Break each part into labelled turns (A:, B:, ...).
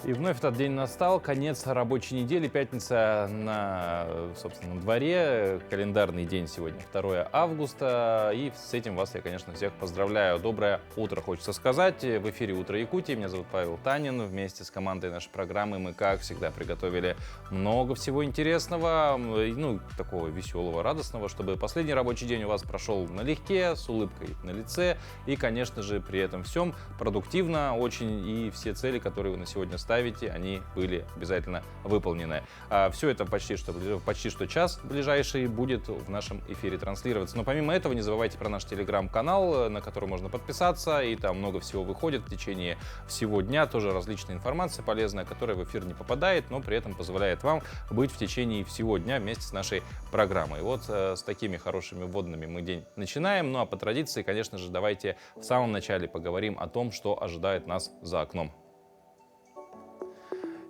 A: И вновь этот день настал, конец рабочей недели, пятница на, собственно, дворе, календарный день сегодня, 2 августа, и с этим вас я, конечно, всех поздравляю. Доброе утро, хочется сказать. В эфире «Утро Якутии», меня зовут Павел Танин, вместе с командой нашей программы мы, как всегда, приготовили много всего интересного, ну, такого веселого, радостного, чтобы последний рабочий день у вас прошел налегке, с улыбкой на лице, и, конечно же, при этом всем продуктивно очень, и все цели, которые вы на сегодня ставите, они были обязательно выполнены. Все это почти что час ближайший будет в нашем эфире транслироваться. Но помимо этого не забывайте про наш телеграм-канал, на который можно подписаться, и там много всего выходит в течение всего дня, тоже различная информация полезная, которая в эфир не попадает, но при этом позволяет вам быть в течение всего дня вместе с нашей программой. Вот с такими хорошими вводными мы день начинаем. Ну а по традиции, конечно же, давайте в самом начале поговорим о том, что ожидает нас за окном.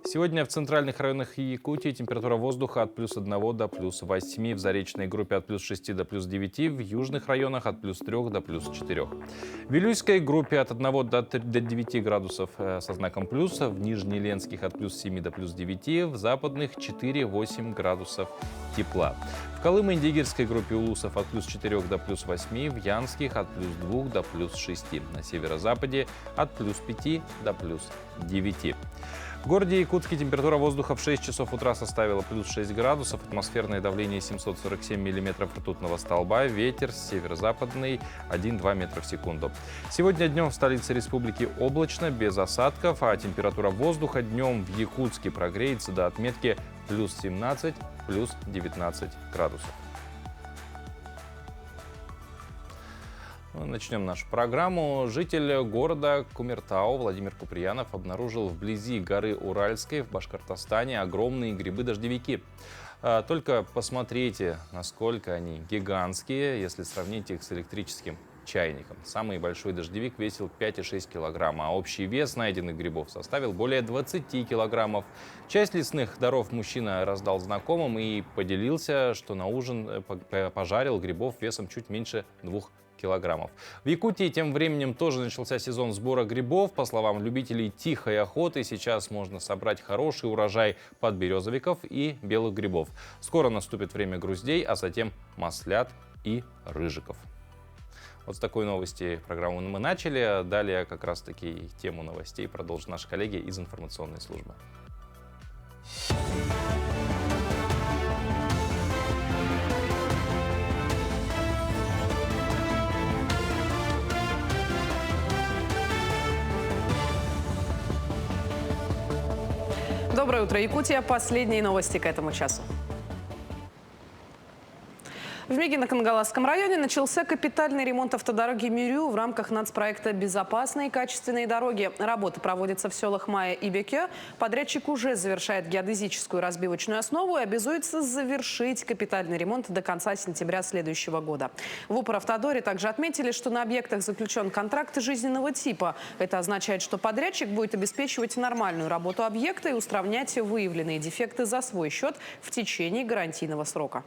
A: Сегодня в центральных районах Якутии температура воздуха от +1 до +8, в заречной группе от +6 до +9, в южных районах от +3 до +4. В Вилюйской группе от 1 до 9 градусов со знаком плюс, в Нижнеленских от +7 до +9, в западных 4-8 градусов тепла. В Колымо-Индигирской группе улусов от +4 до +8, в Янских от +2 до +6, на северо-западе от +5 до +9. В городе Якутске температура воздуха в 6 часов утра составила +6 градусов, атмосферное давление 747 миллиметров ртутного столба, ветер северо-западный 1-2 метра в секунду. Сегодня днем в столице республики облачно, без осадков, а температура воздуха днем в Якутске прогреется до отметки +17, +19 градусов. Начнем нашу программу. Житель города Кумертау Владимир Куприянов обнаружил вблизи горы Уральской в Башкортостане огромные грибы-дождевики. Только посмотрите, насколько они гигантские, если сравнить их с электрическим чайником. Самый большой дождевик весил 5,6 килограмма, а общий вес найденных грибов составил более 20 килограммов. Часть лесных даров мужчина раздал знакомым и поделился, что на ужин пожарил грибов весом чуть меньше 2 килограммов. В Якутии тем временем тоже начался сезон сбора грибов. По словам любителей тихой охоты, сейчас можно собрать хороший урожай подберезовиков и белых грибов. Скоро наступит время груздей, а затем маслят и рыжиков. Вот с такой новости программу мы начали. Далее как раз-таки тему новостей продолжат наши коллеги из информационной службы.
B: Доброе утро, Якутия. Последние новости к этому часу. В Мегино-Кангаласском районе начался капитальный ремонт автодороги Мирю в рамках нацпроекта «Безопасные и качественные дороги». Работа проводится в селах Мая и Беке. Подрядчик уже завершает геодезическую разбивочную основу и обязуется завершить капитальный ремонт до конца сентября следующего года. В Упоравтодоре также отметили, что на объектах заключен контракт жизненного типа. Это означает, что подрядчик будет обеспечивать нормальную работу объекта и устранять выявленные дефекты за свой счет в течение гарантийного срока.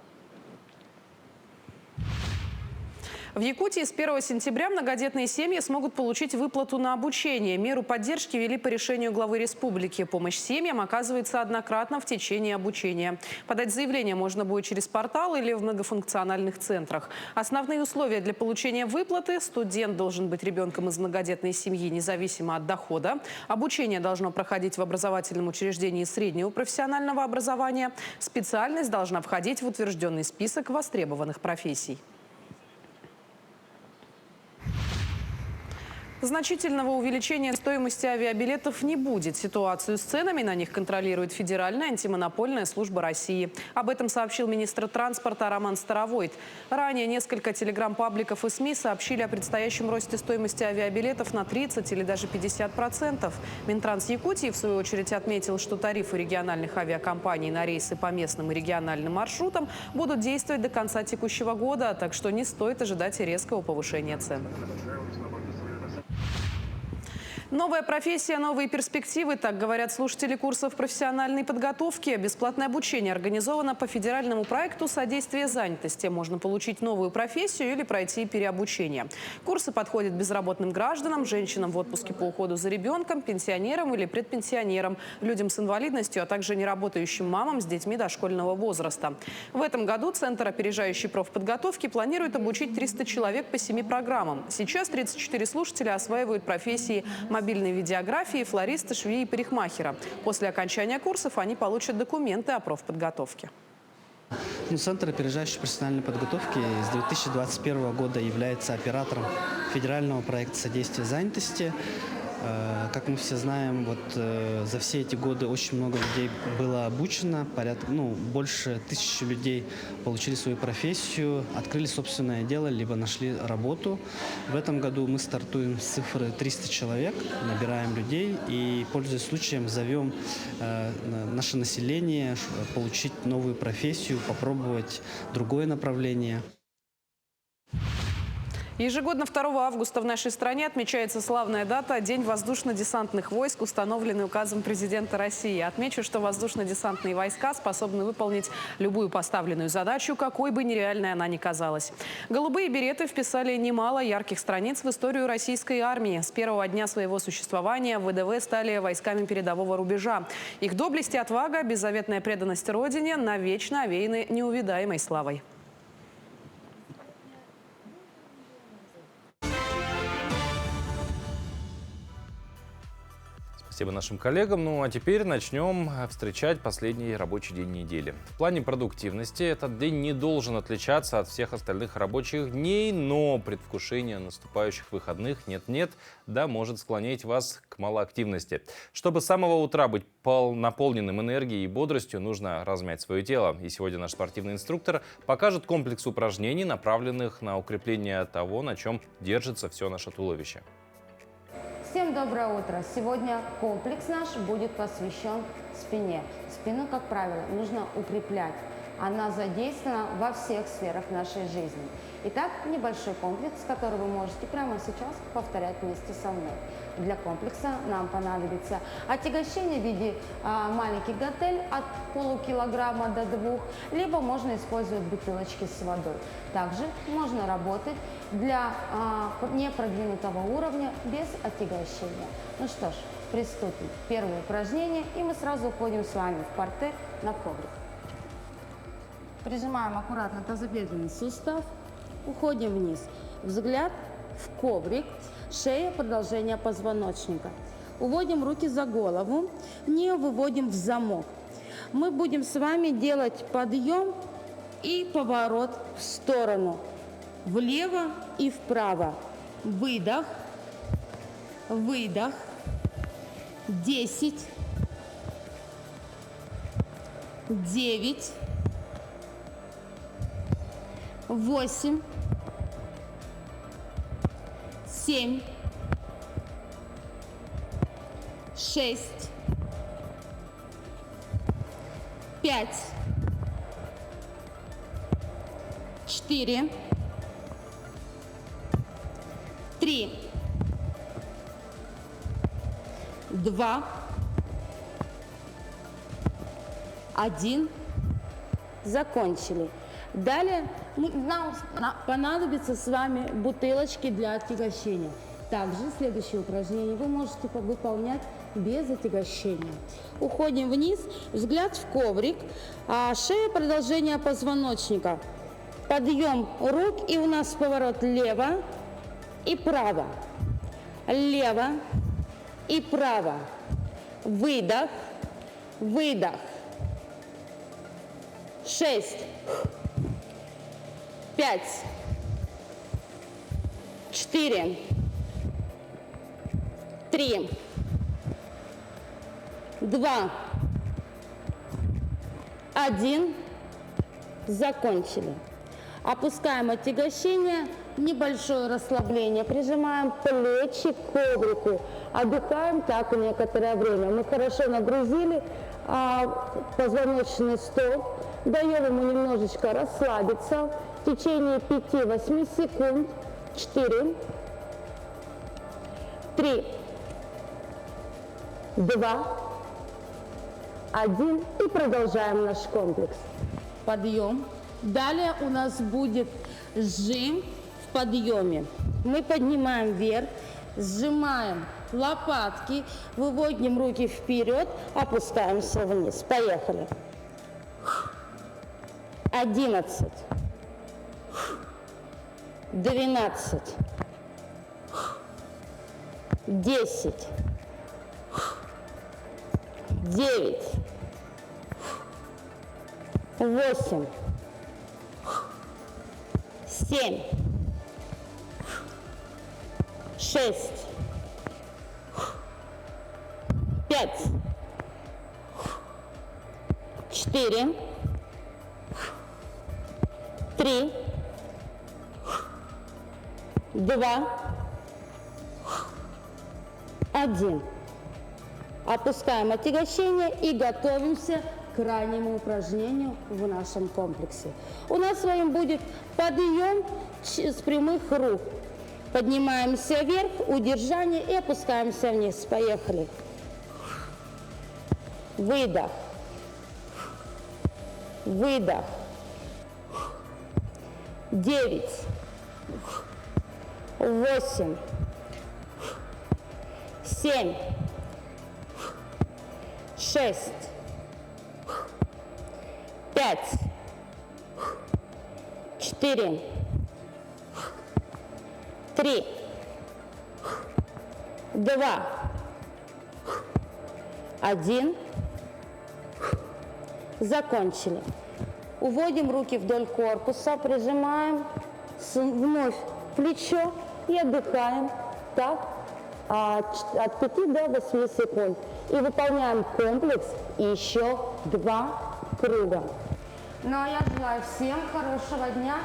B: В Якутии с 1 сентября многодетные семьи смогут получить выплату на обучение. Меру поддержки ввели по решению главы республики. Помощь семьям оказывается однократно в течение обучения. Подать заявление можно будет через портал или в многофункциональных центрах. Основные условия для получения выплаты: студент должен быть ребенком из многодетной семьи, независимо от дохода. Обучение должно проходить в образовательном учреждении среднего профессионального образования. Специальность должна входить в утвержденный список востребованных профессий. Значительного увеличения стоимости авиабилетов не будет. Ситуацию с ценами на них контролирует Федеральная антимонопольная служба России. Об этом сообщил министр транспорта Роман Старовойт. Ранее несколько телеграм-пабликов и СМИ сообщили о предстоящем росте стоимости авиабилетов на 30 или даже 50%. Минтранс Якутии, в свою очередь, отметил, что тарифы региональных авиакомпаний на рейсы по местным и региональным маршрутам будут действовать до конца текущего года, так что не стоит ожидать резкого повышения цен. Новая профессия, новые перспективы, так говорят слушатели курсов профессиональной подготовки. Бесплатное обучение организовано по федеральному проекту «Содействие занятости». Можно получить новую профессию или пройти переобучение. Курсы подходят безработным гражданам, женщинам в отпуске по уходу за ребенком, пенсионерам или предпенсионерам, людям с инвалидностью, а также неработающим мамам с детьми дошкольного возраста. В этом году Центр опережающей профподготовки планирует обучить 300 человек по 7 программам. Сейчас 34 слушателя осваивают профессии мобильной видеографии, флориста, швеи и парикмахера. После окончания курсов они получат документы о профподготовке.
C: Центр опережающей профессиональной подготовки с 2021 года является оператором федерального проекта «Содействие занятости». Как мы все знаем, за все эти годы очень много людей было обучено, больше 1000 людей получили свою профессию, открыли собственное дело, либо нашли работу. В этом году мы стартуем с цифры 300 человек, набираем людей и, пользуясь случаем, зовем наше население получить новую профессию, попробовать другое направление.
B: Ежегодно 2 августа в нашей стране отмечается славная дата – День воздушно-десантных войск, установленный указом президента России. Отмечу, что воздушно-десантные войска способны выполнить любую поставленную задачу, какой бы нереальной она ни казалась. Голубые береты вписали немало ярких страниц в историю российской армии. С первого дня своего существования ВДВ стали войсками передового рубежа. Их доблесть и отвага, беззаветная преданность Родине навечно овеяны неувидаемой славой.
A: Спасибо нашим коллегам. Ну а теперь начнем встречать последний рабочий день недели. В плане продуктивности этот день не должен отличаться от всех остальных рабочих дней, но предвкушение наступающих выходных нет-нет, да может склонять вас к малоактивности. Чтобы с самого утра быть наполненным энергией и бодростью, нужно размять свое тело. И сегодня наш спортивный инструктор покажет комплекс упражнений, направленных на укрепление того, на чем держится все наше туловище.
D: Всем доброе утро! Сегодня комплекс наш будет посвящен спине. Спину, как правило, нужно укреплять. Она задействована во всех сферах нашей жизни. Итак, небольшой комплекс, который вы можете прямо сейчас повторять вместе со мной. Для комплекса нам понадобится отягощение в виде маленьких гантель от полукилограмма до 2, либо можно использовать бутылочки с водой. Также можно работать для непродвинутого уровня без отягощения. Ну что ж, приступим. Первое упражнение, и мы сразу уходим с вами в партер на коврик. Прижимаем аккуратно тазобедренный сустав, уходим вниз. Взгляд в коврик, шея, продолжение позвоночника. Уводим руки за голову, не выводим в замок. Мы будем с вами делать подъем и поворот в сторону, влево и вправо. Выдох, выдох. 10, 9, 8, 7, 6, 5, 4, 3, 2, 1. Закончили. Далее нам понадобятся с вами бутылочки для отягощения. Также следующее упражнение вы можете выполнять без отягощения. Уходим вниз, взгляд в коврик, шея, продолжение позвоночника. Подъем рук, и у нас поворот лево и право. Лево и право. Выдох, выдох. 6, 5, 4, 3, 2, 1. Закончили. Опускаем отягощение, небольшое расслабление, прижимаем плечи к коврику, отдыхаем так некоторое время. Мы хорошо нагрузили позвоночный столб, даем ему немножечко расслабиться в течение 5-8 секунд. 4, 3, 2, 1 и продолжаем наш комплекс. Подъем. Далее у нас будет сжим в подъеме. Мы поднимаем вверх, сжимаем лопатки, выводим руки вперед, опускаемся вниз. Поехали. 11, 12, 10, 9, 8, 7, 6, 5, 4, 3, 2, 1. Опускаем отягощение и готовимся к крайнему упражнению в нашем комплексе. У нас с вами будет подъем с прямых рук. Поднимаемся вверх, удержание и опускаемся вниз. Поехали. Выдох. Выдох. 9, 8, 7, 6, 5, 4, 3, 2, 1. Закончили. Уводим руки вдоль корпуса, прижимаем вновь плечо и отдыхаем так от 5 до 8 секунд. И выполняем комплекс и еще 2 круга. Ну а я желаю всем хорошего дня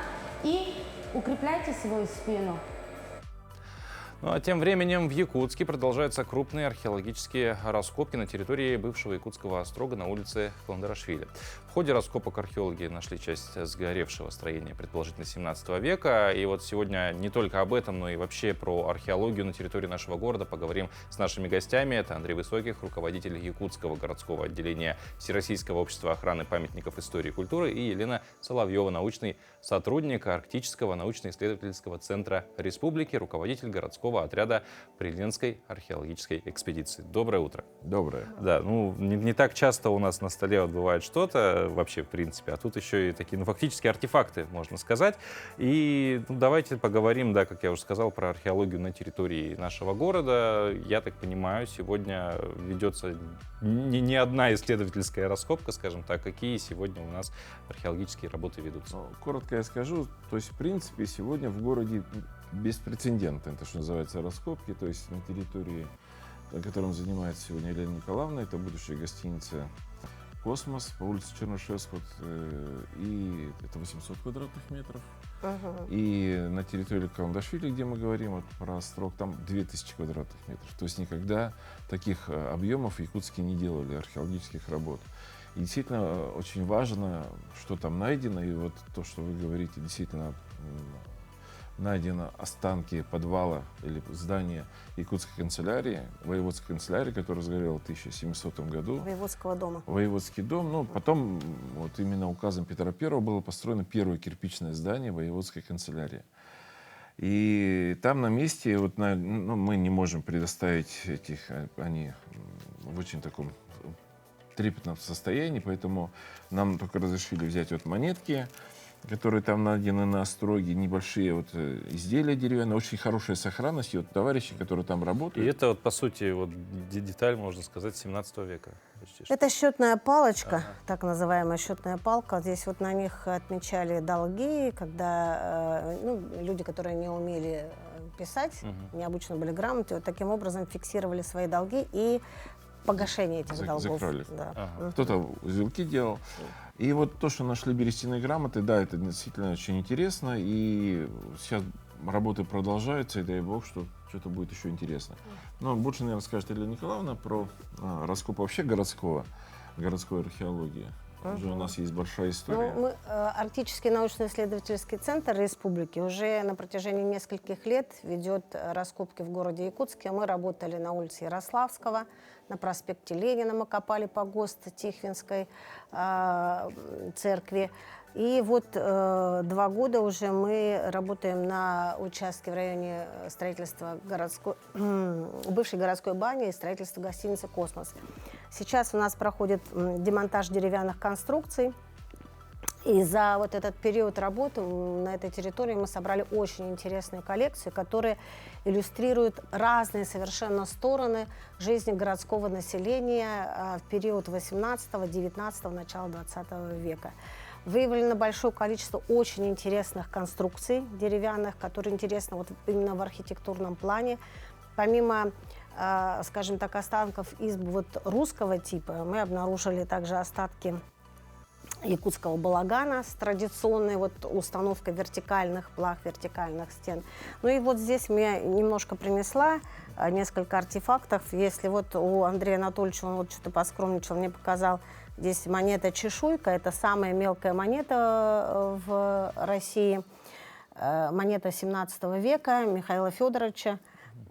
D: и укрепляйте свою спину.
A: Ну а тем временем в Якутске продолжаются крупные археологические раскопки на территории бывшего якутского острога на улице Каландарашвили. В ходе раскопок археологи нашли часть сгоревшего строения, предположительно 17 века. И вот сегодня не только об этом, но и вообще про археологию на территории нашего города поговорим с нашими гостями. Это Андрей Высоких, руководитель Якутского городского отделения Всероссийского общества охраны памятников истории и культуры, и Елена Соловьева, научный сотрудник Арктического научно-исследовательского центра республики, руководитель городского отряда Приленской археологической экспедиции. Доброе утро.
E: Доброе.
A: Да, ну не так часто у нас на столе вот бывает что-то вообще в принципе, а тут еще и такие, ну фактически артефакты, можно сказать. И давайте поговорим, да, как я уже сказал, про археологию на территории нашего города. Я так понимаю, сегодня ведется не одна исследовательская раскопка, скажем так. Какие сегодня у нас археологические работы ведутся?
E: Ну, коротко я скажу, то есть в принципе сегодня в городе беспрецедентно, это что называется раскопки, то есть на территории, которым занимается сегодня Елена Николаевна, это будущая гостиница «Космос» по улице Чернышевского, и это 800 квадратных метров. И на территории Каландашвили, где мы говорим вот про острог, там 2000 квадратных метров. То есть никогда таких объемов в Якутске не делали археологических работ. И действительно очень важно, что там найдено, и вот то, что вы говорите, действительно найдено останки подвала или здания Якутской канцелярии, воеводской канцелярии, которая сгорела в 1700 году.
F: Воеводского дома.
E: Воеводский дом. Ну, потом вот именно указом Петра I было построено первое кирпичное здание воеводской канцелярии. И там на месте, вот мы не можем предоставить этих, они в очень таком трепетном состоянии, поэтому нам только разрешили взять вот монетки, которые там найдены на остроге, небольшие вот изделия деревянные, очень хорошая сохранность. И вот товарищи, которые там работают.
A: И это вот по сути вот деталь, можно сказать, 17 века. Почти что.
F: Это счетная палочка, так называемая счетная палка. Здесь вот на них отмечали долги, когда люди, которые не умели писать, необычно были грамоты, вот таким образом фиксировали свои долги и погашение этих долгов.
E: Закрыли.
F: Да.
E: Кто-то узелки делал. И вот то, что нашли берестяные грамоты, да, это действительно очень интересно. И сейчас работы продолжаются, и дай бог, что что-то будет еще интересно. Но больше, наверное, скажет Елена Николаевна про раскоп вообще городской археологии. Уже у нас есть большая история.
F: Мы, Арктический научно-исследовательский центр республики, уже на протяжении нескольких лет ведет раскопки в городе Якутске. Мы работали на улице Ярославского, на проспекте Ленина мы копали погост Тихвинской церкви. И вот 2 года уже мы работаем на участке в районе строительства бывшей городской бани и строительства гостиницы «Космос». Сейчас у нас проходит демонтаж деревянных конструкций. И за вот этот период работы на этой территории мы собрали очень интересные коллекции, которые иллюстрируют разные совершенно стороны жизни городского населения в период 18-19, начала 20 века. Выявлено большое количество очень интересных конструкций деревянных, которые интересны вот именно в архитектурном плане. Помимо, скажем так, останков изб вот русского типа, мы обнаружили также остатки якутского балагана с традиционной вот установкой вертикальных плах, вертикальных стен. Ну и вот здесь я немножко принесла несколько артефактов. Если вот у Андрея Анатольевича, он вот что-то поскромничал, мне показал, здесь монета чешуйка, это самая мелкая монета в России, монета 17 века Михаила Федоровича.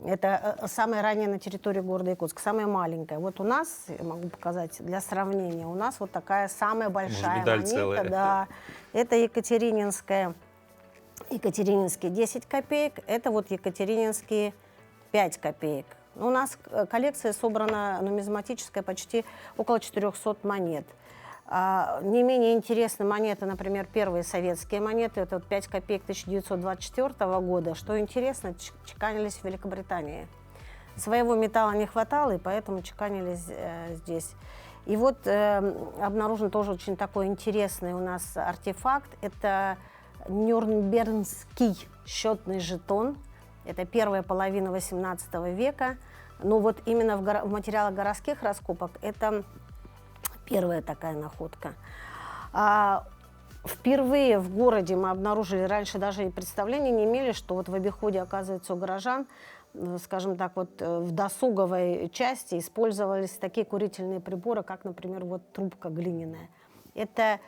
F: Это самая ранняя на территории города Якутска, самая маленькая. Вот у нас, я могу показать для сравнения, у нас вот такая самая большая монета.
A: Целая.
F: Да, это Екатерининские 10 копеек, это вот Екатерининские 5 копеек. У нас коллекция собрана нумизматическая почти около 400 монет. Не менее интересны монеты, например, первые советские монеты, это вот 5 копеек 1924 года. Что интересно, чеканились в Великобритании. Своего металла не хватало, и поэтому чеканились здесь. И вот обнаружен тоже очень такой интересный у нас артефакт. Это Нюрнбергский счетный жетон. Это первая половина 18 века. Но вот именно в материалах городских раскопок это первая такая находка. Впервые в городе мы обнаружили, раньше даже и представления не имели, что вот в обиходе, оказывается, у горожан, скажем так, вот в досуговой части использовались такие курительные приборы, как, например, вот трубка глиняная. Это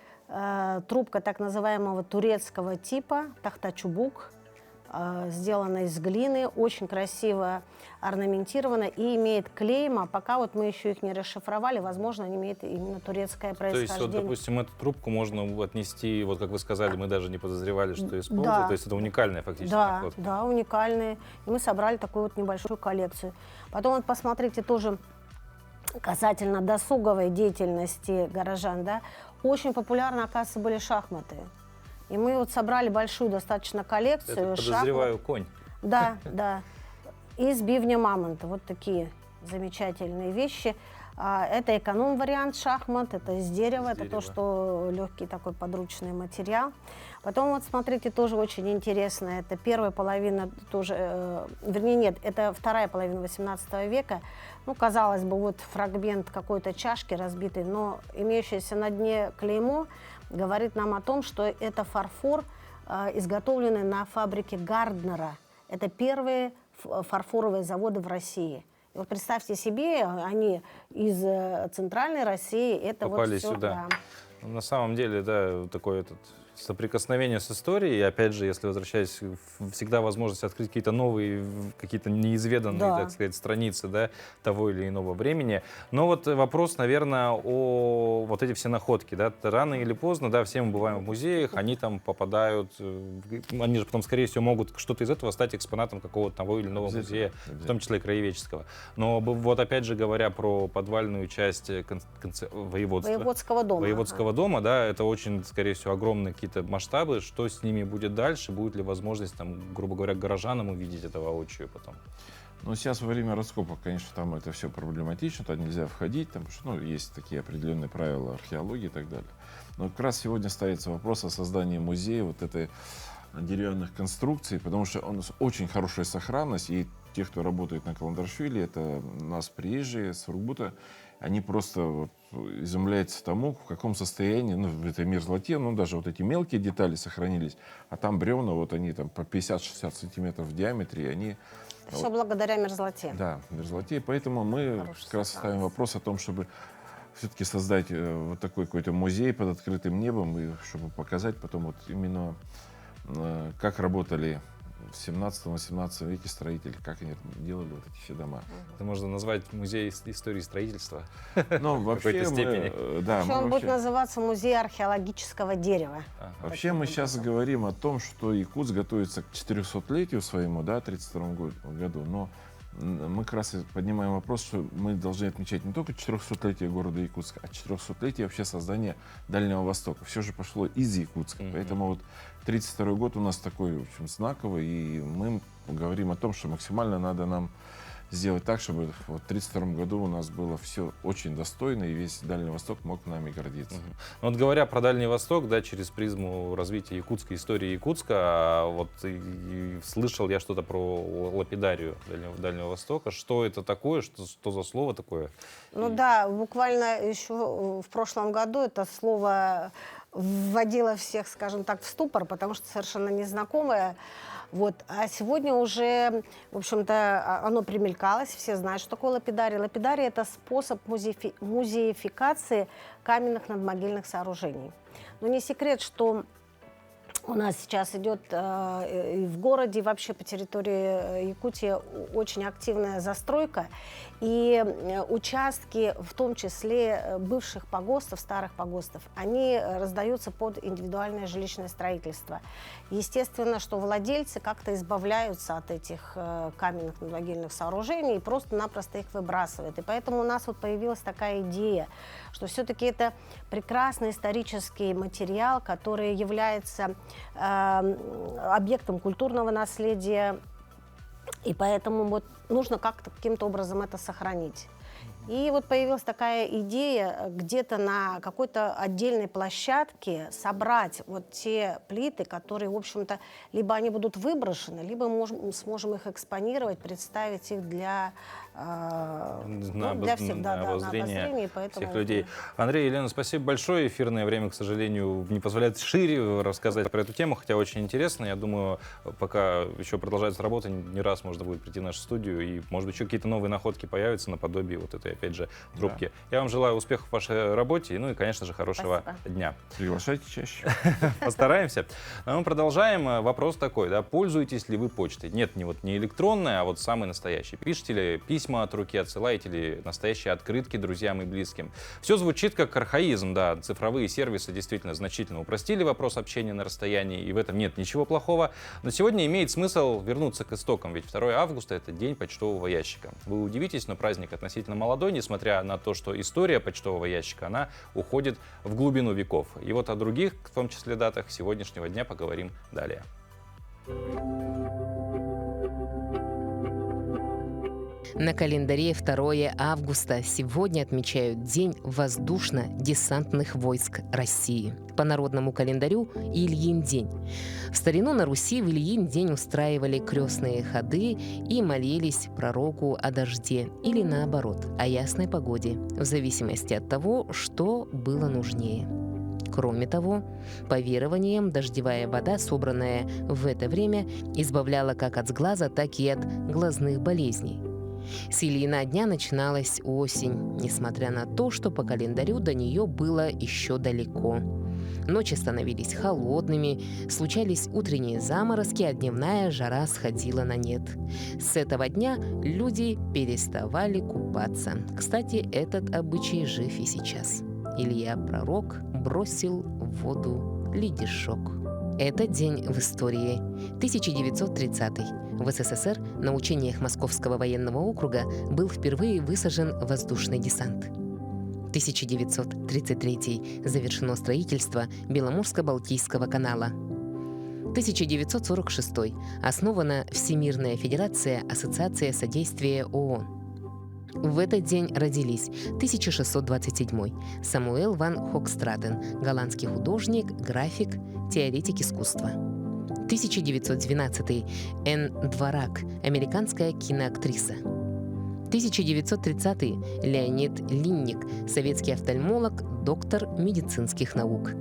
F: трубка так называемого турецкого типа, тахтачубук, сделана из глины, очень красиво орнаментирована и имеет клейма. Пока вот мы еще их не расшифровали, возможно, они имеют именно турецкое происхождение.
A: То есть, вот, допустим, эту трубку можно отнести, вот как вы сказали, мы даже не подозревали, что используют.
F: Да.
A: То есть это уникальная фактически
F: Да,
A: находка.
F: да, уникальные. И мы собрали такую вот небольшую коллекцию. Потом вот посмотрите тоже касательно досуговой деятельности горожан, да, очень популярны, оказывается, были шахматы. И мы вот собрали большую достаточно коллекцию.
A: Это, подозреваю, конь.
F: Да, да. Из бивня мамонта. Вот такие замечательные вещи. Это эконом-вариант шахмат, это из дерева, это то, что легкий такой подручный материал. Потом вот смотрите, тоже очень интересно, это первая половина тоже, вернее нет, это вторая половина 18 века. Ну, казалось бы, вот фрагмент какой-то чашки разбитой, но имеющееся на дне клеймо говорит нам о том, что это фарфор, изготовленный на фабрике Гарднера. Это первые фарфоровые заводы в России. И вот представьте себе, они из центральной России, это
A: попали
F: вот все,
A: сюда.
F: Да.
A: На самом деле, да, такое соприкосновение с историей, и опять же, если возвращаясь, всегда возможность открыть какие-то новые, какие-то неизведанные,
F: Да.
A: так сказать, страницы, да, того или иного времени. Но вот вопрос, наверное, о вот эти все находки, да, рано или поздно, да, все мы бываем в музеях, они там попадают, они же потом, скорее всего, могут что-то из этого стать экспонатом какого-то того или иного музея, в том числе краеведческого. Но вот опять же говоря про подвальную часть
F: Воеводского дома.
A: Воеводского дома, да, это очень, скорее всего, огромные какие-то масштабы. Что с ними будет дальше? Будет ли возможность, там, грубо говоря, горожанам увидеть это воочию потом?
E: Ну, сейчас во время раскопок, конечно, там это все проблематично, туда нельзя входить, там, ну, есть такие определенные правила археологии и так далее. Но как раз сегодня ставится вопрос о создании музея вот этой деревянных конструкций, потому что он очень хорошая сохранность, и те, кто работает на Каландаршвили, это у нас приезжие с Сургута, они просто вот изумляются тому, в каком состоянии, ну, в этой мерзлоте, ну, даже вот эти мелкие детали сохранились, а там бревна, вот они там по 50-60 сантиметров в диаметре, и они...
F: Все благодаря мерзлоте.
E: Да, мерзлоте, поэтому мы как раз ставим вопрос о том, чтобы все-таки создать вот такой какой-то музей под открытым небом, и чтобы показать потом вот именно, как работали в 17-18 веке строители, как они делали вот эти все дома.
A: Это можно назвать музей истории строительства.
E: Ну,
A: В
E: вообще
A: какой-то степени.
F: Еще он будет называться «Музей археологического дерева».
E: Вообще мы сейчас говорим о том, что Якутск готовится к 400-летию своему, да, 1932 году, но мы как раз и поднимаем вопрос, что мы должны отмечать не только 400-летие города Якутска, а 400-летие вообще создания Дальнего Востока. Все же пошло из Якутска. Поэтому вот 1932 год у нас такой, в общем, знаковый, и мы говорим о том, что максимально надо нам сделать так, чтобы вот в 1932 году у нас было все очень достойно, и весь Дальний Восток мог нами гордиться.
A: Ну, вот говоря про Дальний Восток, да, через призму развития якутской истории Якутска, вот и слышал я что-то про лапидарию Дальнего Востока. Что это такое, что за слово такое?
F: Ну да, буквально еще в прошлом году это слово вводило всех, скажем так, в ступор, потому что совершенно незнакомое. Вот. А сегодня уже, в общем-то, оно примелькалось, все знают, что такое лапидария. Лапидария – это способ музеификации каменных надмогильных сооружений. Но не секрет, что у нас сейчас идет и в городе, и вообще по территории Якутии очень активная застройка. И участки, в том числе бывших погостов, старых погостов, они раздаются под индивидуальное жилищное строительство. Естественно, что владельцы как-то избавляются от этих каменных надмогильных сооружений и просто-напросто их выбрасывают. И поэтому у нас вот появилась такая идея, что все-таки это прекрасный исторический материал, который является объектом культурного наследия, и поэтому вот нужно как-то каким-то образом это сохранить. И вот появилась такая идея где-то на какой-то отдельной площадке собрать вот те плиты, которые, в общем-то, либо они будут выброшены, либо мы сможем их экспонировать, представить их для всех, на обозрение
A: всех людей. Андрей, Елена, спасибо большое. Эфирное время, к сожалению, не позволяет шире рассказать про эту тему, хотя очень интересно. Я думаю, пока еще продолжается работа, не раз можно будет прийти в нашу студию, и, может быть, еще какие-то новые находки появятся наподобие вот этой, опять же, трубки. Я вам желаю успехов в вашей работе, ну и, конечно же, хорошего дня.
E: Приглашайте чаще.
A: Постараемся. Но мы продолжаем. Вопрос такой, да, пользуетесь ли вы почтой? Нет, не электронная, а вот самый настоящий. Пишете ли письма от руки, отсылаете ли настоящие открытки друзьям и близким? Все звучит как архаизм, да, цифровые сервисы действительно значительно упростили вопрос общения на расстоянии, и в этом нет ничего плохого. Но сегодня имеет смысл вернуться к истокам, ведь 2 августа — это день почтового ящика. Вы удивитесь, но праздник относительно молодой, несмотря на то, что история почтового ящика, она уходит в глубину веков. И вот о других, в том числе датах сегодняшнего дня, поговорим далее.
G: На календаре 2 августа сегодня отмечают День воздушно-десантных войск России. По народному календарю Ильин день. В старину на Руси в Ильин день устраивали крестные ходы и молились пророку о дожде или наоборот, о ясной погоде, в зависимости от того, что было нужнее. Кроме того, по верованиям, дождевая вода, собранная в это время, избавляла как от сглаза, так и от глазных болезней. С Ильина дня начиналась осень, несмотря на то, что по календарю до нее было еще далеко. Ночи становились холодными, случались утренние заморозки, а дневная жара сходила на нет. С этого дня люди переставали купаться. Кстати, этот обычай жив и сейчас. Илья Пророк бросил в воду ледишок. Это день в истории. 1930. В СССР на учениях Московского военного округа был впервые высажен воздушный десант. 1933. Завершено строительство Беломорско-Балтийского канала. 1946. Основана Всемирная Федерация Ассоциация содействия ООН. В этот день родились 1627. Самуэл ван Хокстраден, голландский художник, график, теоретик искусства. 1912. Энн Дворак, американская киноактриса. 1930. Леонид Линник, советский офтальмолог, доктор медицинских наук.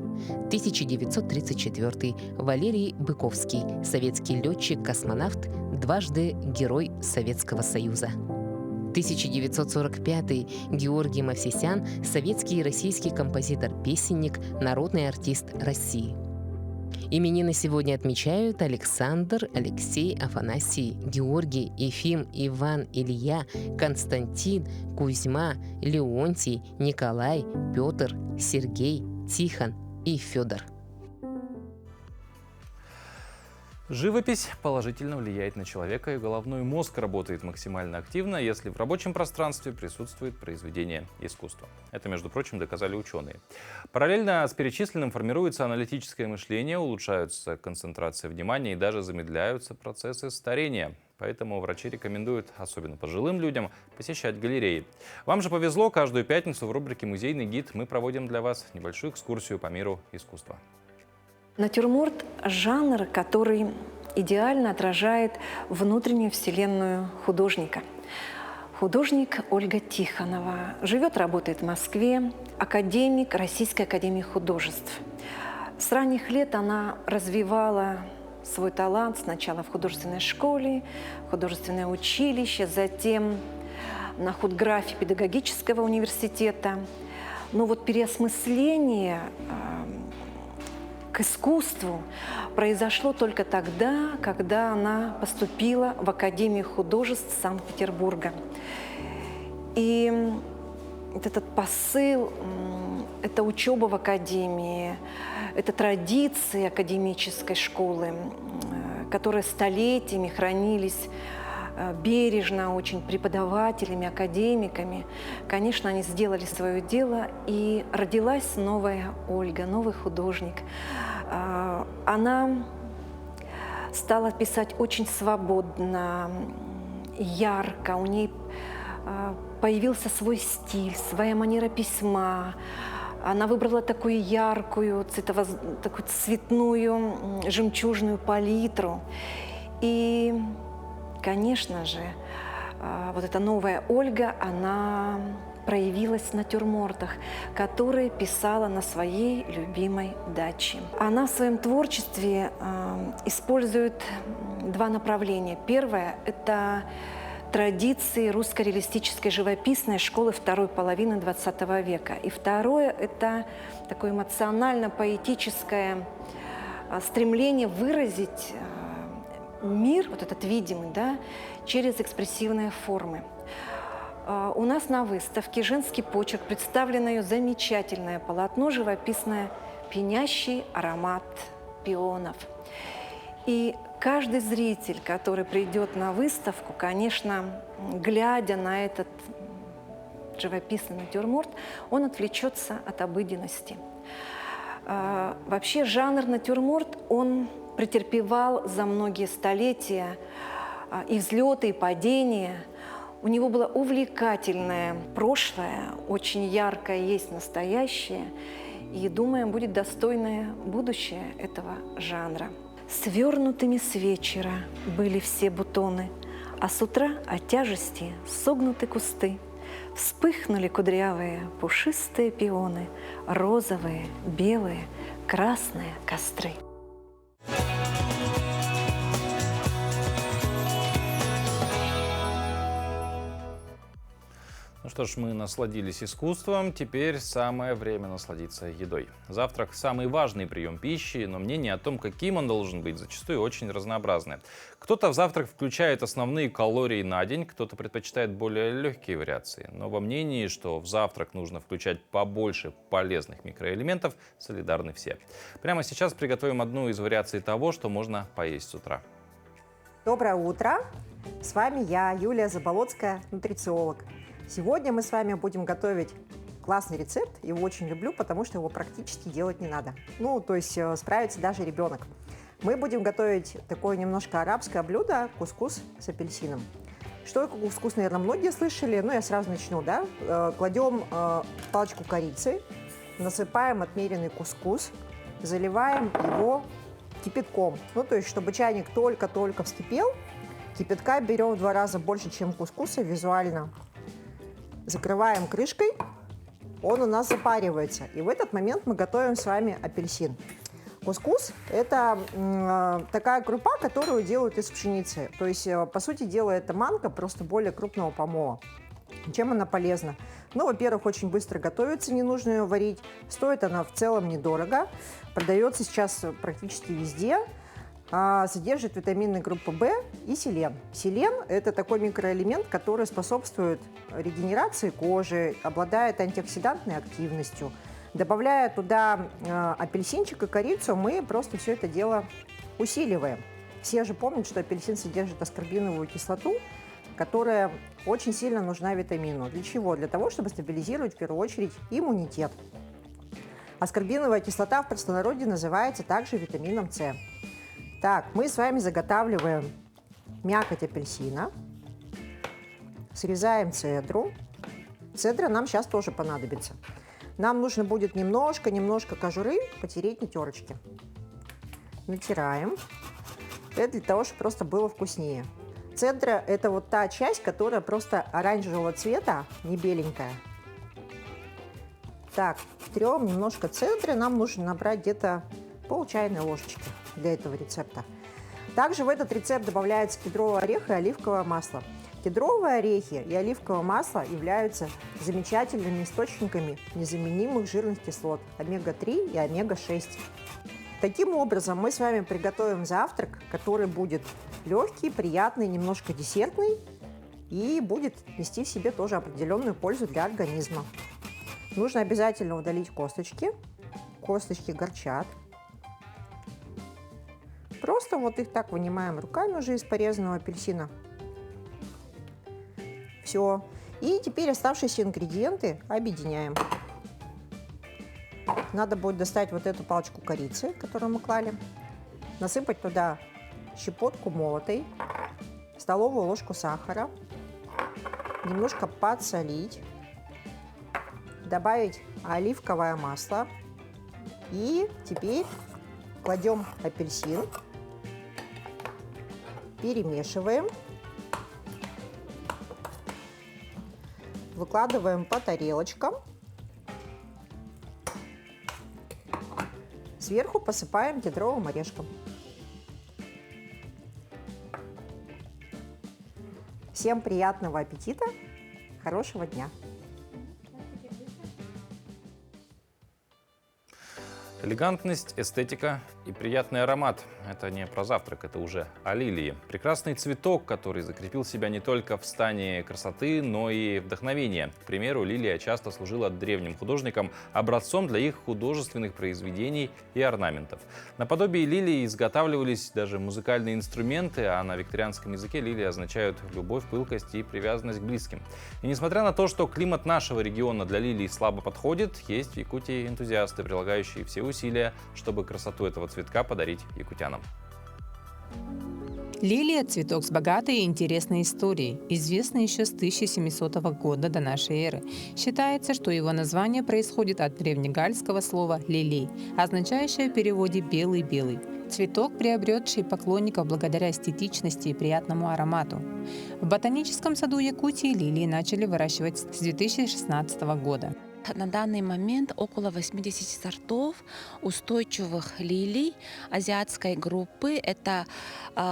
G: 1934. Валерий Быковский, советский летчик-космонавт, дважды Герой Советского Союза. 1945. Георгий Мовсесян, советский и российский композитор-песенник, народный артист России. Именины сегодня отмечают Александр, Алексей, Афанасий, Георгий, Ефим, Иван, Илья, Константин, Кузьма, Леонтий, Николай, Петр, Сергей, Тихон и Федор.
A: Живопись положительно влияет на человека, и головной мозг работает максимально активно, если в рабочем пространстве присутствует произведение искусства. Это, между прочим, доказали ученые. Параллельно с перечисленным формируется аналитическое мышление, улучшаются концентрация внимания и даже замедляются процессы старения. Поэтому врачи рекомендуют, особенно пожилым людям, посещать галереи. Вам же повезло, каждую пятницу в рубрике «Музейный гид» мы проводим для вас небольшую экскурсию по миру искусства.
H: Натюрморт – жанр, который идеально отражает внутреннюю вселенную художника. Художник Ольга Тихонова. Живет, работает в Москве, академик Российской академии художеств. С ранних лет она развивала свой талант сначала в художественной школе, художественное училище, затем на худграфе педагогического университета. Но вот переосмысление к искусству произошло только тогда, когда она поступила в Академию художеств Санкт-Петербурга. И вот этот посыл, это учеба в академии, это традиции академической школы, которые столетиями хранились бережно очень преподавателями, академиками. Конечно, они сделали свое дело, и родилась новая Ольга, новый художник. Она стала писать очень свободно, ярко, у ней появился свой стиль, своя манера письма. Она выбрала такую яркую, такую цветную, жемчужную палитру. И, конечно же, вот эта новая Ольга, она проявилась в натюрмортах, которые писала на своей любимой даче. Она в своем творчестве использует два направления. Первое – это традиции русско-реалистической живописной школы второй половины XX века. И второе – это такое эмоционально-поэтическое стремление выразить мир, вот этот видимый, да, через экспрессивные формы. У нас на выставке «Женский почерк» представлено ее замечательное полотно живописное «Пьянящий аромат пионов». И каждый зритель, который придет на выставку, конечно, глядя на этот живописный натюрморт, он отвлечется от обыденности. Вообще жанр натюрморт, он претерпевал за многие столетия и взлеты, и падения. У него было увлекательное прошлое, очень яркое есть настоящее, и, думаем, будет достойное будущее этого жанра. Свернутыми с вечера были все бутоны, а с утра от тяжести согнуты кусты. Вспыхнули кудрявые, пушистые пионы, розовые, белые, красные костры.
A: Ну что ж, мы насладились искусством, теперь самое время насладиться едой. Завтрак – самый важный прием пищи, но мнение о том, каким он должен быть, зачастую очень разнообразное. Кто-то в завтрак включает основные калории на день, кто-то предпочитает более легкие вариации. Но во мнении, что в завтрак нужно включать побольше полезных микроэлементов, солидарны все. Прямо сейчас приготовим одну из вариаций того, что можно поесть с утра.
I: Доброе утро! С вами я, Юлия Заболоцкая, нутрициолог. Сегодня мы с вами будем готовить классный рецепт. Его очень люблю, потому что его практически делать не надо. Ну, то есть справится даже ребенок. Мы будем готовить такое немножко арабское блюдо – кускус с апельсином. Что такое кускус, наверное, многие слышали, но я сразу начну, да. Кладем палочку корицы, насыпаем отмеренный кускус, заливаем его кипятком. Ну, то есть, чтобы чайник только-только вскипел, кипятка берем в 2 раза больше, чем кускуса визуально. Закрываем крышкой, он у нас запаривается. И в этот момент мы готовим с вами апельсин. Кускус – это такая крупа, которую делают из пшеницы. То есть, по сути дела, это манка, просто более крупного помола. Чем она полезна? Ну, во-первых, очень быстро готовится, не нужно ее варить. Стоит она в целом недорого. Продается сейчас практически везде. Содержит витамины группы В и селен. Селен – это такой микроэлемент, который способствует регенерации кожи, обладает антиоксидантной активностью. Добавляя туда апельсинчик и корицу, мы просто все это дело усиливаем. Все же помнят, что апельсин содержит аскорбиновую кислоту, которая очень сильно нужна витамину. Для чего? Для того, чтобы стабилизировать в первую очередь иммунитет. Аскорбиновая кислота в простонародье называется также витамином С. Так, мы с вами заготавливаем мякоть апельсина, срезаем цедру. Цедра нам сейчас тоже понадобится. Нам нужно будет немножко кожуры потереть на терочке. Натираем. Это для того, чтобы просто было вкуснее. Цедра – это вот та часть, которая просто оранжевого цвета, не беленькая. Так, трем немножко цедры. Нам нужно набрать где-то пол чайной ложечки для этого рецепта. Также в этот рецепт добавляется кедровый орех и оливковое масло. Кедровые орехи и оливковое масло являются замечательными источниками незаменимых жирных кислот омега-3 и омега-6. Таким образом, мы с вами приготовим завтрак, который будет легкий, приятный, немножко десертный и будет нести в себе тоже определенную пользу для организма. Нужно обязательно удалить косточки. Косточки горчат. Просто вот их так вынимаем руками уже из порезанного апельсина. Все. И теперь оставшиеся ингредиенты объединяем. Надо будет достать вот эту палочку корицы, которую мы клали, насыпать туда щепотку молотой, столовую ложку сахара, немножко подсолить, добавить оливковое масло. И теперь кладем апельсин, перемешиваем, выкладываем по тарелочкам. Сверху посыпаем кедровым орешком. Всем приятного аппетита, хорошего дня!
A: Элегантность, эстетика и приятный аромат – это не про завтрак, это уже о лилии. Прекрасный цветок, который закрепил себя не только в стане красоты, но и вдохновения. К примеру, лилия часто служила древним художникам образцом для их художественных произведений и орнаментов. Наподобие лилии изготавливались даже музыкальные инструменты, а на викторианском языке лилии означают любовь, пылкость и привязанность к близким. И несмотря на то, что климат нашего региона для лилий слабо подходит, есть в Якутии энтузиасты, прилагающие все усилия, чтобы красоту этого цветка подарить якутянам.
J: Лилия – цветок с богатой и интересной историей, известный еще с 1700 года до нашей эры. Считается, что его название происходит от древнегальского слова «лилей», означающее в переводе «белый-белый». Цветок, приобретший поклонников благодаря эстетичности и приятному аромату. В ботаническом саду Якутии лилии начали выращивать с 2016 года.
K: На данный момент около 80 сортов устойчивых лилий азиатской группы. Это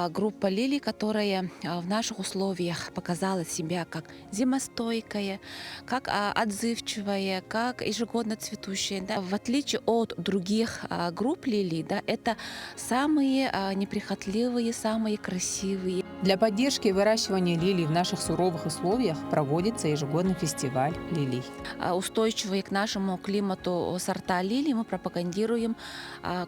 K: группа лилий, которая в наших условиях показала себя как зимостойкая, как отзывчивая, как ежегодно цветущая. Да. В отличие от других групп лилий, да, это самые неприхотливые, самые красивые.
J: Для поддержки и выращивания лилий в наших суровых условиях проводится ежегодный фестиваль лилий.
K: Устойчивые к нашему климату сорта лилий мы пропагандируем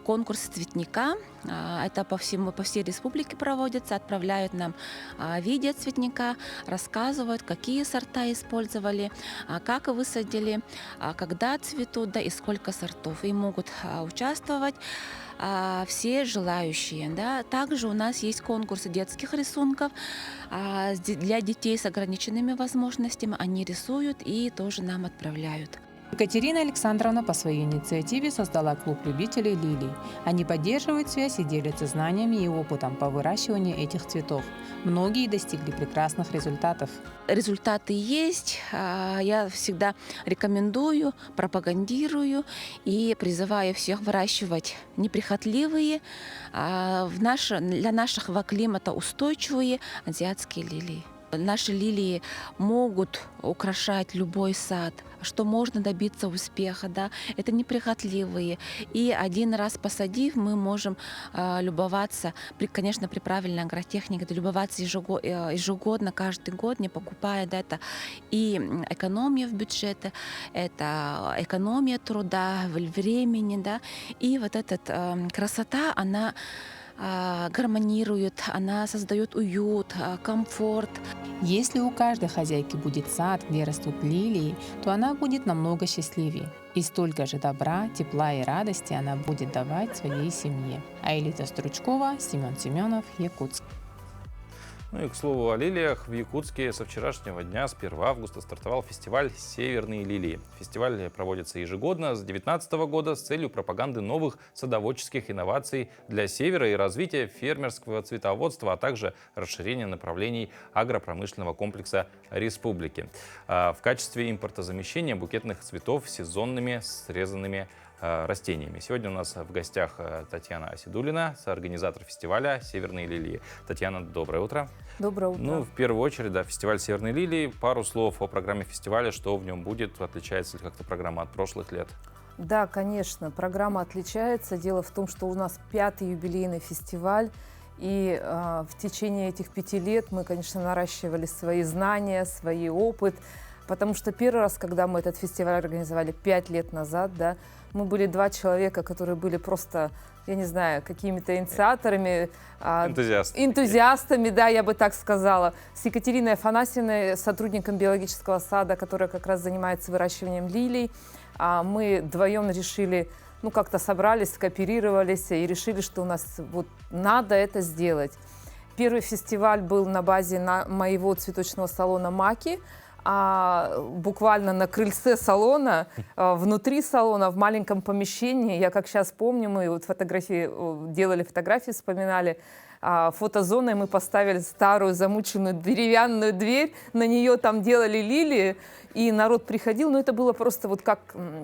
K: конкурс цветника. Это по всей республике проводится, отправляют нам видео цветника, рассказывают, какие сорта использовали, как высадили, когда цветут, да и сколько сортов. И могут участвовать все желающие. Да. Также у нас есть конкурсы детских рисунков для детей с ограниченными возможностями. Они рисуют и тоже нам отправляют.
J: Екатерина Александровна по своей инициативе создала клуб любителей лилий. Они поддерживают связь и делятся знаниями и опытом по выращиванию этих цветов. Многие достигли прекрасных результатов.
K: Результаты есть. Я всегда рекомендую, пропагандирую и призываю всех выращивать неприхотливые, для нашего климата устойчивые азиатские лилии. Наши лилии могут украшать любой сад, что можно добиться успеха, да, это неприхотливые. И один раз посадив, мы можем любоваться, конечно, при правильной агротехнике, это любоваться ежегодно, каждый год, не покупая, да, это и экономия в бюджете, это экономия труда, времени, да, и вот эта красота, она гармонирует, она создает уют, комфорт.
J: Если у каждой хозяйки будет сад, где растут лилии, то она будет намного счастливее. И столько же добра, тепла и радости она будет давать своей семье. Аэлита Стручкова, Семен Семенов, Якутск.
A: Ну и, к слову, о лилиях. В Якутске со вчерашнего дня, с 1 августа, стартовал фестиваль «Северные лилии». Фестиваль проводится ежегодно с 2019 года с целью пропаганды новых садоводческих инноваций для севера и развития фермерского цветоводства, а также расширения направлений агропромышленного комплекса республики. В качестве импортозамещения букетных цветов сезонными срезанными растениями. Сегодня у нас в гостях Татьяна Асидулина, соорганизатор фестиваля «Северные лилии». Татьяна, доброе утро.
L: Доброе утро.
A: Ну, в первую очередь, да, фестиваль «Северные лилии». Пару слов о программе фестиваля, что в нем будет, отличается ли как-то программа от прошлых лет?
L: Да, конечно, программа отличается. Дело в том, что у нас 5-й юбилейный фестиваль, и в течение этих 5 лет мы, конечно, наращивали свои знания, свой опыт, потому что первый раз, когда мы этот фестиваль организовали 5 лет назад, да, мы были 2 человека, которые были просто, я не знаю, какими-то инициаторами, энтузиастами, да, я бы так сказала. С Екатериной Афанасьевной, сотрудником биологического сада, которая как раз занимается выращиванием лилий, мы вдвоем решили, ну, как-то собрались, скооперировались и решили, что у нас вот надо это сделать. Первый фестиваль был на базе моего цветочного салона «Маки», буквально на крыльце салона, внутри салона, в маленьком помещении. Я как сейчас помню, мы вот делали фотографии, вспоминали, фотозоной мы поставили старую замученную деревянную дверь, на нее там делали лилии, и народ приходил, но это было просто вот как,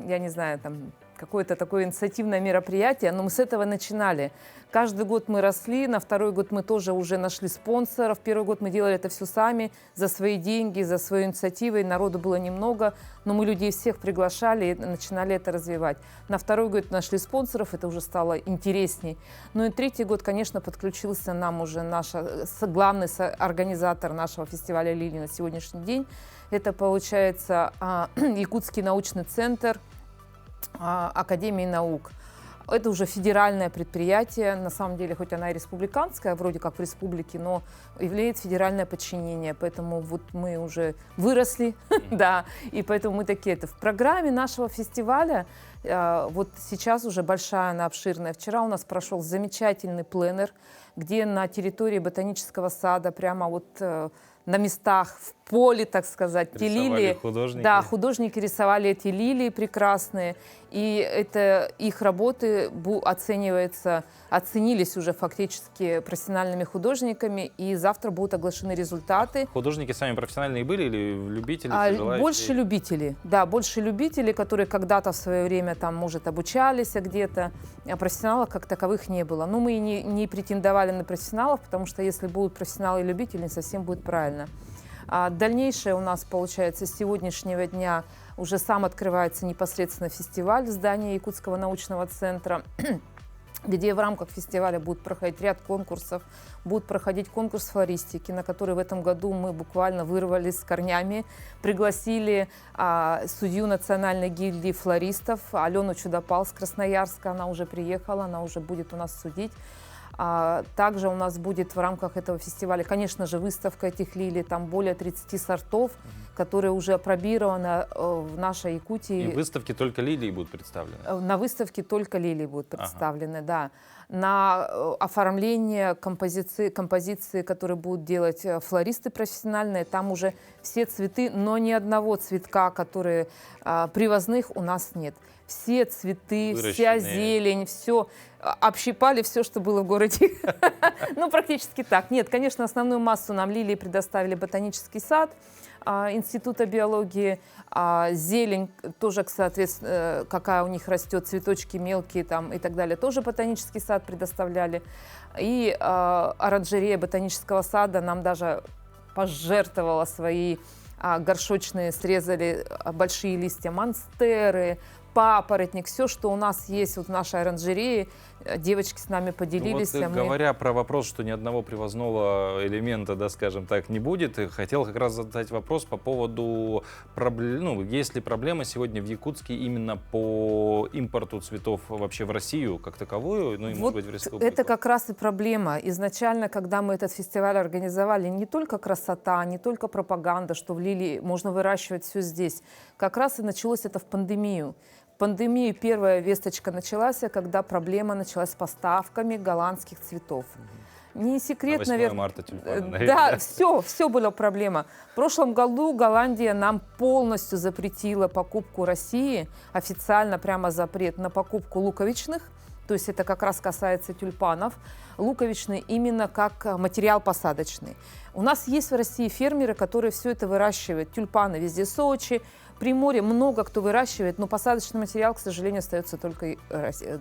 L: я не знаю, там какое-то такое инициативное мероприятие, но мы с этого начинали. Каждый год мы росли, на второй год мы тоже уже нашли спонсоров. Первый год мы делали это все сами, за свои деньги, за свою инициативу. И народу было немного, но мы людей всех приглашали и начинали это развивать. На второй год нашли спонсоров, это уже стало интересней. Ну и третий год, конечно, подключился нам уже наш главный организатор нашего фестиваля «Лилии» на сегодняшний день. Это, получается, Якутский научный центр Академии наук. Это уже федеральное предприятие, на самом деле, хоть она и республиканская, вроде как в республике, но имеет федеральное подчинение, поэтому вот мы уже выросли, да, и поэтому мы такие. В программе нашего фестиваля вот сейчас уже большая, она обширная. Вчера у нас прошел замечательный пленэр, где на территории ботанического сада прямо вот на местах, в поле, так сказать, те лилии.
A: Художники.
L: Да, художники рисовали эти лилии прекрасные. И это их работы оценились уже фактически профессиональными художниками. И завтра будут оглашены результаты.
A: Художники сами профессиональные были или любители?
L: Больше любители. Да, больше любителей, которые когда-то в свое время там, может, обучались где-то. А профессионалов как таковых не было. Но мы и не претендовали на профессионалов, потому что если будут профессионалы и любители, не совсем будет правильно. Дальнейшее у нас, получается, с сегодняшнего дня уже сам открывается непосредственно фестиваль в здании Якутского научного центра, где в рамках фестиваля будет проходить ряд конкурсов. Будет проходить конкурс флористики, на который в этом году мы буквально вырвались с корнями, пригласили судью Национальной гильдии флористов Алену Чудопал с Красноярска. Она уже приехала, она уже будет у нас судить. Также у нас будет в рамках этого фестиваля, конечно же, выставка этих лилий, там более 30 сортов, которые уже опробированы в нашей Якутии.
A: И в выставке только лилии будут представлены?
L: На выставке только лилии будут представлены, да. На оформление композиции, которые будут делать флористы профессиональные, там уже все цветы, но ни одного цветка, которые привозных, у нас нет. Все цветы, вся зелень, все общипали, все, что было в городе. Ну, практически так. Нет, конечно, основную массу нам лилии предоставили ботанический сад Института биологии. Зелень тоже, соответственно, какая у них растет, цветочки мелкие там и так далее, тоже ботанический сад предоставляли. И оранжерея ботанического сада нам даже пожертвовала свои горшочные, срезали большие листья монстеры, папоротник, все, что у нас есть вот в нашей оранжерее. Девочки с нами поделились.
A: Ну, вот, говоря про вопрос, что ни одного привозного элемента, да, скажем так, не будет, хотел как раз задать вопрос по поводу проблем. Ну, есть ли проблема сегодня в Якутске именно по импорту цветов вообще в Россию как таковую, ну и,
L: вот
A: может быть, в республику?
L: Это как раз и проблема. Изначально, когда мы этот фестиваль организовали, не только красота, не только пропаганда, что в лилии можно выращивать все здесь. Как раз и началось это в пандемию. В пандемии первая весточка началась, когда проблема началась с поставками голландских цветов. Не секрет, наверное.
A: марта тюльпаны,
L: да, все была проблема. В прошлом году Голландия нам полностью запретила покупку России, официально прямо запрет на покупку луковичных, то есть это как раз касается тюльпанов, луковичные именно как материал посадочный. У нас есть в России фермеры, которые все это выращивают. Тюльпаны везде, Сочи, Приморье, много кто выращивает, но посадочный материал, к сожалению, остается только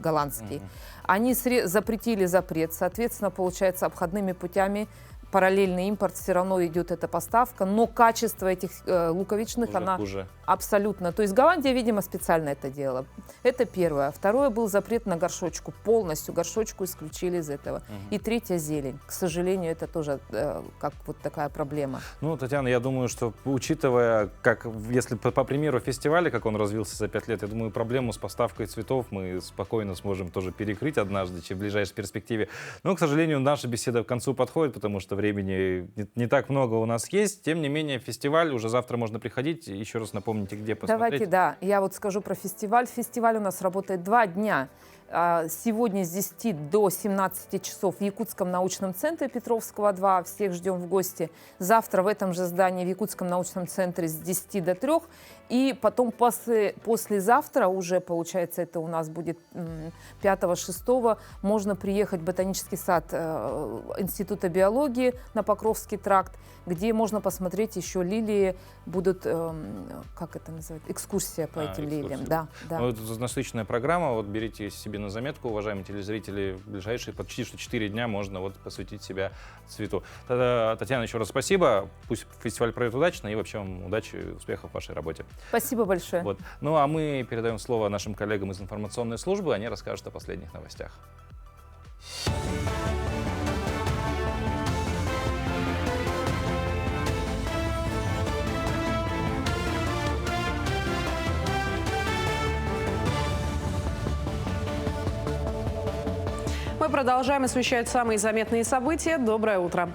L: голландский. Они запретили запрет, соответственно, получается, обходными путями параллельный импорт, все равно идет эта поставка, но качество этих луковичных,
A: уже
L: она
A: хуже.
L: Абсолютно. То есть Голландия, видимо, специально это делала. Это первое. Второе, был запрет на горшочку. Полностью горшочку исключили из этого. И третье, зелень. К сожалению, это тоже как вот такая проблема.
A: Ну, Татьяна, я думаю, что учитывая, как, если по примеру фестиваля, как он развился за 5 лет, я думаю, проблему с поставкой цветов мы спокойно сможем тоже перекрыть однажды, в ближайшей перспективе. Но, к сожалению, наша беседа к концу подходит, потому что времени не так много у нас есть. Тем не менее, фестиваль, уже завтра можно приходить. Еще раз напомните, где посмотреть.
L: Давайте, да, я вот скажу про фестиваль. Фестиваль у нас работает 2 дня. Сегодня с 10 до 17 часов в Якутском научном центре Петровского 2. Всех ждем в гости. Завтра в этом же здании в Якутском научном центре с 10 до 3. И потом послезавтра уже, получается, это у нас будет 5-6, можно приехать в ботанический сад Института биологии на Покровский тракт, где можно посмотреть еще лилии, будут, как это называется, экскурсия по этим лилиям. Да, да.
A: Ну, это насыщенная программа, вот берите себе на заметку, уважаемые телезрители, в ближайшие почти что 4 дня можно вот посвятить себя цвету. Тогда, Татьяна, еще раз спасибо, пусть фестиваль пройдет удачно и вообще вам удачи и успехов в вашей работе.
L: Спасибо большое.
A: Вот. Ну а мы передаем слово нашим коллегам из информационной службы, они расскажут о последних новостях.
B: Мы продолжаем освещать самые заметные события. Доброе утро.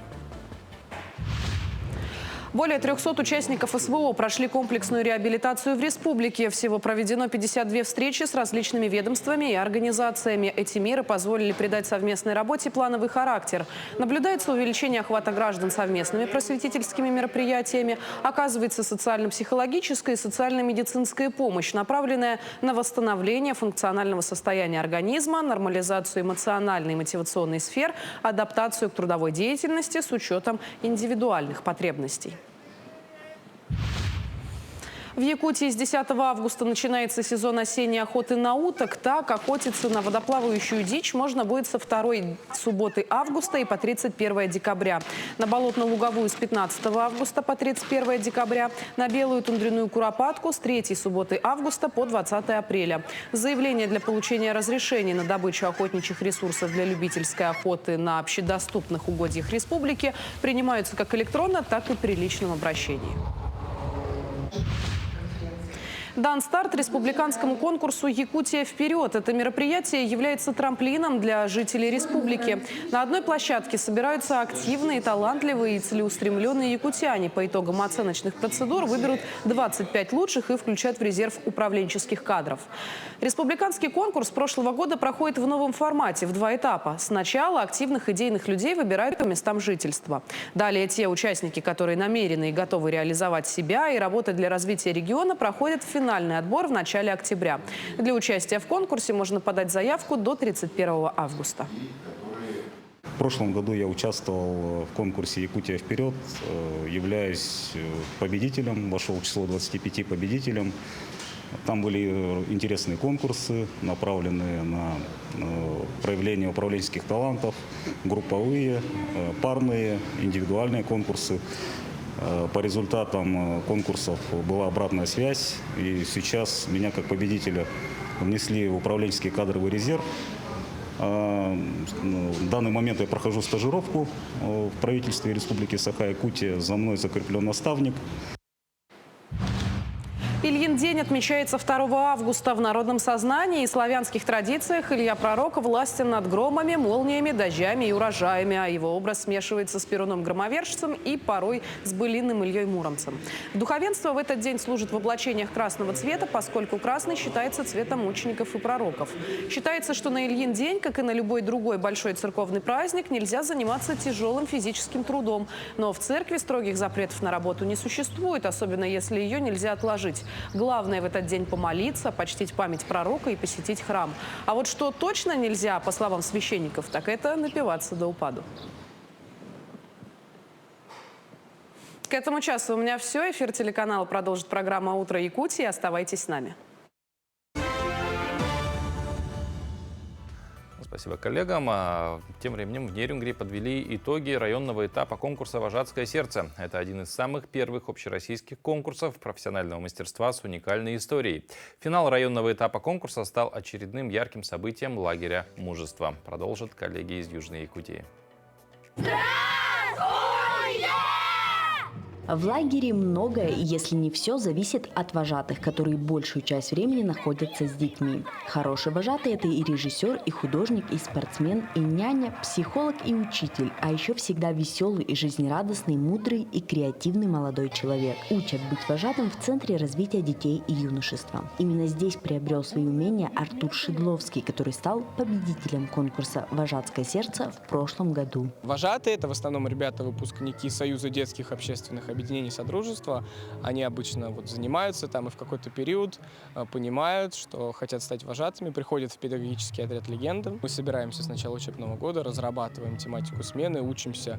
B: Более 300 участников СВО прошли комплексную реабилитацию в республике. Всего проведено 52 встречи с различными ведомствами и организациями. Эти меры позволили придать совместной работе плановый характер. Наблюдается увеличение охвата граждан совместными просветительскими мероприятиями. Оказывается социально-психологическая и социально-медицинская помощь, направленная на восстановление функционального состояния организма, нормализацию эмоциональной и мотивационной сфер, адаптацию к трудовой деятельности с учетом индивидуальных потребностей. В Якутии с 10 августа начинается сезон осенней охоты на уток. Так, охотиться на водоплавающую дичь можно будет со 2-й субботы августа и по 31 декабря. На болотно-луговую с 15 августа по 31 декабря. На белую тундряную куропатку с 3 субботы августа по 20 апреля. Заявления для получения разрешений на добычу охотничьих ресурсов для любительской охоты на общедоступных угодьях республики принимаются как электронно, так и при личном обращении. Дан старт республиканскому конкурсу «Якутия вперед». Это мероприятие является трамплином для жителей республики. На одной площадке собираются активные, талантливые и целеустремленные якутяне. По итогам оценочных процедур выберут 25 лучших и включат в резерв управленческих кадров. Республиканский конкурс прошлого года проходит в новом формате, в 2 этапа. Сначала активных идейных людей выбирают по местам жительства. Далее те участники, которые намерены и готовы реализовать себя и работать для развития региона, проходят финальный отбор в начале октября. Для участия в конкурсе можно подать заявку до 31 августа.
M: В прошлом году я участвовал в конкурсе «Якутия вперед», являюсь победителем, вошел в число 25 победителем. Там были интересные конкурсы, направленные на проявление управленческих талантов, групповые, парные, индивидуальные конкурсы. По результатам конкурсов была обратная связь, и сейчас меня как победителя внесли в управленческий кадровый резерв. В данный момент я прохожу стажировку в правительстве Республики Саха-Якутия. За мной закреплен наставник.
B: Ильин день отмечается 2 августа. В народном сознании и славянских традициях Илья Пророк властен над громами, молниями, дождями и урожаями. А его образ смешивается с Перуном-громовержцем и порой с былинным Ильей Муромцем. Духовенство в этот день служит в облачениях красного цвета, поскольку красный считается цветом мучеников и пророков. Считается, что на Ильин день, как и на любой другой большой церковный праздник, нельзя заниматься тяжелым физическим трудом. Но в церкви строгих запретов на работу не существует, особенно если ее нельзя отложить. Главное в этот день помолиться, почтить память пророка и посетить храм. А вот что точно нельзя, по словам священников, так это напиваться до упаду. К этому часу у меня все. Эфир телеканала продолжит программа «Утро Якутии». Оставайтесь с нами.
A: Спасибо коллегам. Тем временем в Нерюнгри подвели итоги районного этапа конкурса «Вожатское сердце». Это один из самых первых общероссийских конкурсов профессионального мастерства с уникальной историей. Финал районного этапа конкурса стал очередным ярким событием лагеря мужества. Продолжат коллеги из Южной Якутии.
N: В лагере многое, если не все, зависит от вожатых, которые большую часть времени находятся с детьми. Хороший вожатый – это и режиссер, и художник, и спортсмен, и няня, психолог и учитель, а еще всегда веселый и жизнерадостный, мудрый и креативный молодой человек. Учат быть вожатым в Центре развития детей и юношества. Именно здесь приобрел свои умения Артур Шедловский, который стал победителем конкурса «Вожатское сердце» в прошлом году.
O: Вожатые – это в основном ребята-выпускники Союза детских общественных объединений Содружества. Они обычно занимаются там и в какой-то период понимают, что хотят стать вожатыми, приходят в педагогический отряд «Легенда». Мы собираемся с начала учебного года, разрабатываем тематику смены, учимся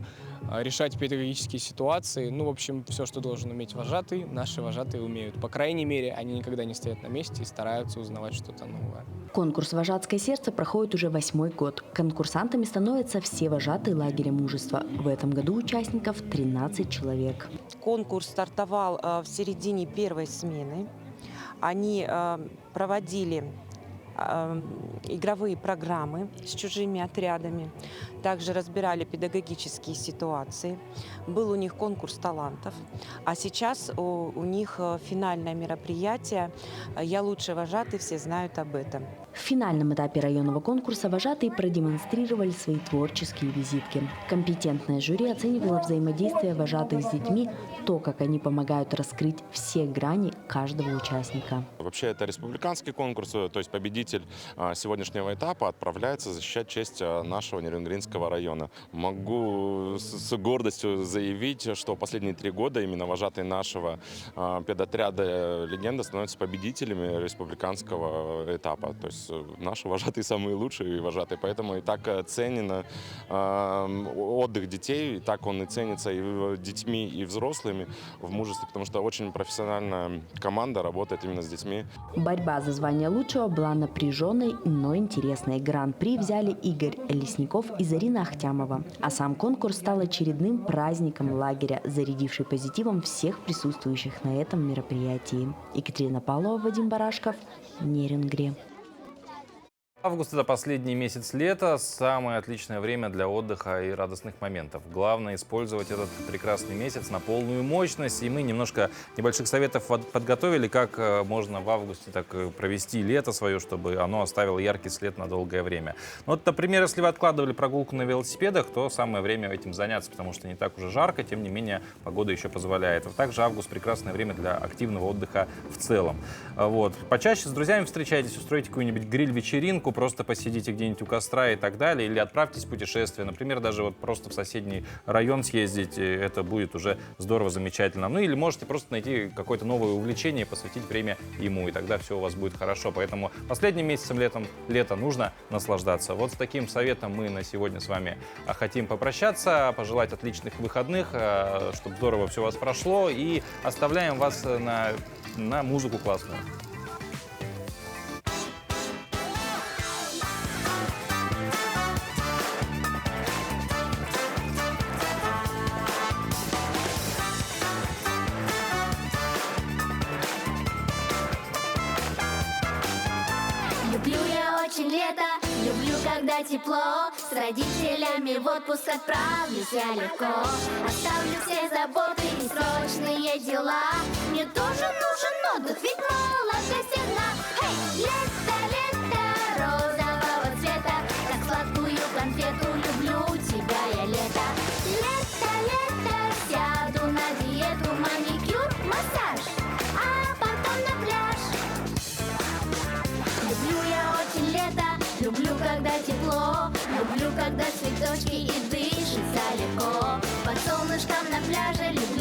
O: решать педагогические ситуации. В общем, все, что должен уметь вожатый, наши вожатые умеют. По крайней мере, они никогда не стоят на месте и стараются узнавать что-то новое.
N: Конкурс «Вожатское сердце» проходит уже 8-й год. Конкурсантами становятся все вожатые лагеря мужества. В этом году участников 13 человек.
P: Конкурс стартовал в середине первой смены. Они проводили игровые программы с чужими отрядами, также разбирали педагогические ситуации. Был у них конкурс талантов, а сейчас у них финальное мероприятие «Я лучший вожатый», все знают об этом.
N: В финальном этапе районного конкурса вожатые продемонстрировали свои творческие визитки. Компетентное жюри оценивало взаимодействие вожатых с детьми, то, как они помогают раскрыть все грани каждого участника.
Q: Вообще это республиканский конкурс, то есть победитель сегодняшнего этапа отправляется защищать честь нашего Нерюнгринского района. Могу с гордостью заявить, что последние 3 года именно вожатые нашего педотряда «Легенда» становятся победителями республиканского этапа. То есть наши вожатые самые лучшие вожатые, поэтому и так ценен отдых детей, и так он и ценится и детьми, и взрослыми в мужестве, потому что очень профессиональная команда работает именно с детьми.
N: Борьба за звание лучшего была напряженной, но интересной. Гран-при взяли Игорь Лесников и Зарина Ахтямова. А сам конкурс стал очередным праздником лагеря, зарядивший позитивом всех присутствующих на этом мероприятии. Екатерина Павлова, Вадим Барашков, Нерюнгри.
A: Август – это последний месяц лета, самое отличное время для отдыха и радостных моментов. Главное – использовать этот прекрасный месяц на полную мощность. И мы немножко небольших советов подготовили, как можно в августе так провести лето свое, чтобы оно оставило яркий след на долгое время. Вот, например, если вы откладывали прогулку на велосипедах, то самое время этим заняться, потому что не так уже жарко, тем не менее погода еще позволяет. Также август – прекрасное время для активного отдыха в целом. Почаще с друзьями встречайтесь, устройте какую-нибудь гриль-вечеринку, просто посидите где-нибудь у костра и так далее, или отправьтесь в путешествие. Например, даже просто в соседний район съездить, это будет уже здорово, замечательно. Или можете просто найти какое-то новое увлечение и посвятить время ему, и тогда все у вас будет хорошо. Поэтому последним месяцем лета нужно наслаждаться. С таким советом мы на сегодня с вами хотим попрощаться, пожелать отличных выходных, чтобы здорово все у вас прошло, и оставляем вас на музыку классную.
R: Люблю я очень лето, люблю, когда тепло. С родителями в отпуск отправлюсь я легко. Оставлю все заботы и срочные дела. Мне тоже нужен отдых, ведь молодость одна. Эй, лето, лето розового цвета, как сладкую конфету люблю тебя я, лето. Лето, лето, сяду на диету, маникюр, массаж, а потом на пляж. Люблю я очень лето, люблю, когда тепло. Люблю, когда цветочки и дышится легко. Под солнышком на пляже люблю.